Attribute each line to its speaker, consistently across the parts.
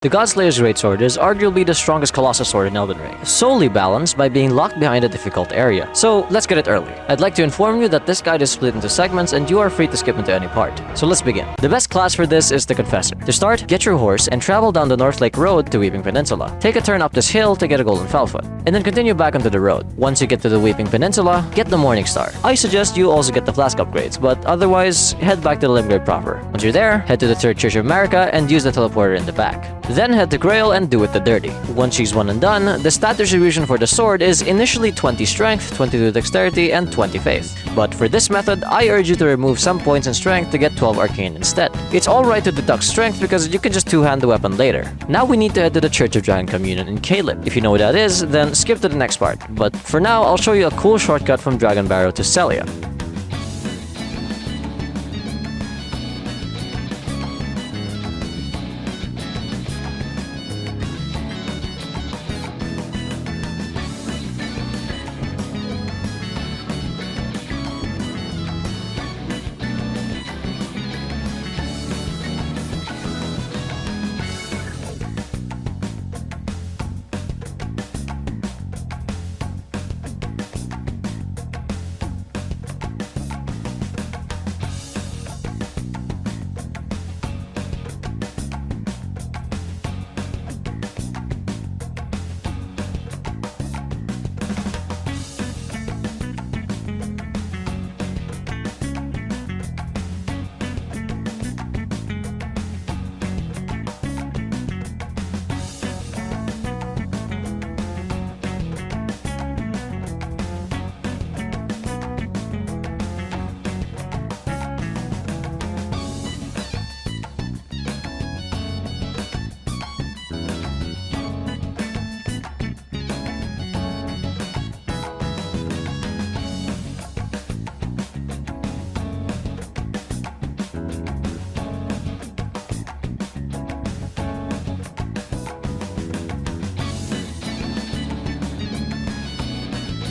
Speaker 1: The Godslayer's Greatsword is arguably the strongest colossal sword in Elden Ring, solely balanced by being locked behind a difficult area. So let's get it early. I'd like to inform you that this guide is split into segments and you are free to skip into any part. So let's begin. The best class for this is the Confessor. To start, get your horse and travel down the North Lake Road to Weeping Peninsula. Take a turn up this hill to get a golden fellfoot, and then continue back onto the road. Once you get to the Weeping Peninsula, get the Morning Star. I suggest you also get the flask upgrades, but otherwise, head back to the Limgrave proper. Once you're there, head to the Third Church of America and use the teleporter in the back. Then head to Grail and do it the dirty. Once she's one and done, the stat distribution for the sword is initially 20 strength, 22 dexterity, and 20 faith. But for this method, I urge you to remove some points in strength to get 12 arcane instead. It's alright to deduct strength because you can just two-hand the weapon later. Now we need to head to the Church of Dragon Communion in Caelid. If you know what that is, then skip to the next part. But for now, I'll show you a cool shortcut from Dragonbarrow to Selia.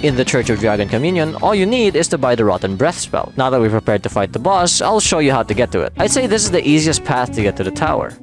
Speaker 1: In the Church of Dragon Communion, all you need is to buy the Rotten Breath spell. Now that we're prepared to fight the boss, I'll show you how to get to it. I'd say this is the easiest path to get to the tower.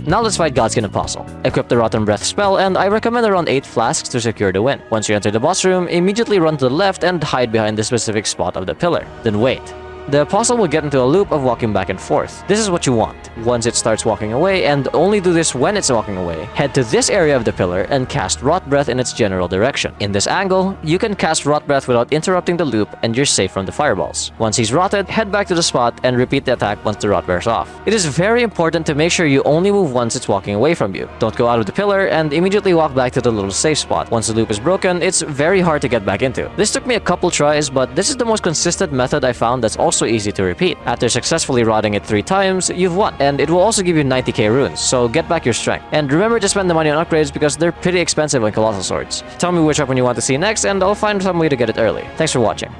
Speaker 1: Now let's fight Godskin Apostle. Equip the Rotten Breath spell, and I recommend around 8 flasks to secure the win. Once you enter the boss room, immediately run to the left and hide behind the specific spot of the pillar. Then wait. The Apostle will get into a loop of walking back and forth. This is what you want. Once it starts walking away, and only do this when it's walking away, head to this area of the pillar and cast Rot Breath in its general direction. In this angle, you can cast Rot Breath without interrupting the loop and you're safe from the fireballs. Once he's rotted, head back to the spot and repeat the attack once the rot wears off. It is very important to make sure you only move once it's walking away from you. Don't go out of the pillar and immediately walk back to the little safe spot. Once the loop is broken, it's very hard to get back into. This took me a couple tries, but this is the most consistent method I found that's also also easy to repeat. After successfully rotting it 3 times, you've won, and it will also give you 90k runes, so get back your strength. And remember to spend the money on upgrades because they're pretty expensive on colossal swords. Tell me which weapon you want to see next, and I'll find some way to get it early. Thanks for watching.